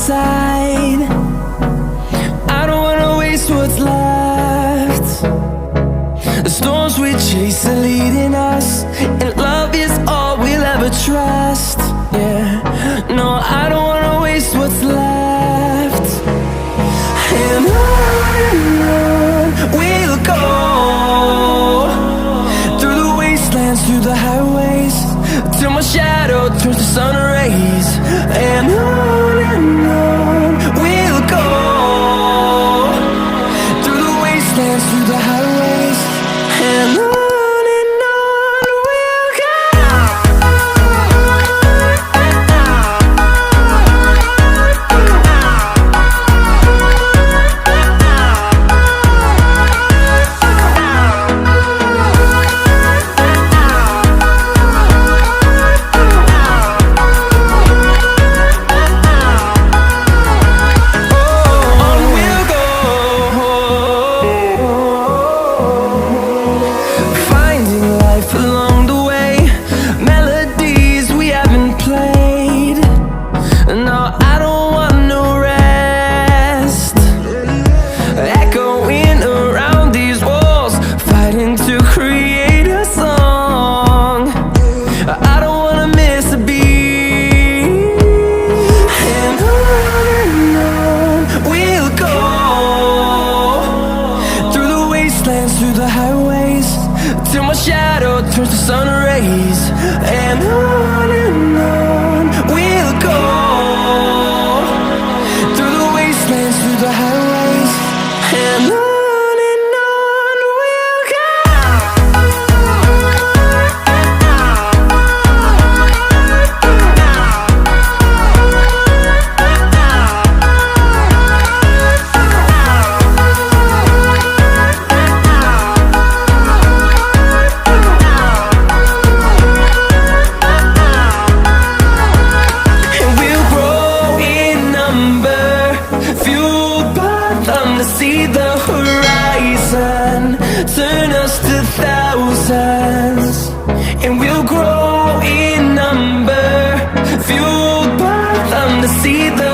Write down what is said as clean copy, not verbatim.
side. I don't wanna waste what's left. The storms we chase are leading us, and love is all we'll ever trust. Yeah, no, I don't wanna waste what's left. And on we'll go, through the wastelands, through the highways, till my shadow turns to sun rays. And on we'll go, through the wastelands, through the highways, and on we'll go. Through the highways, till my shadow turns to sun rays. And on we'll go, through the wastelands, through the highways, and on we'll go. To see the horizon turn us to thousands, and we'll grow in number, fueled by them to see the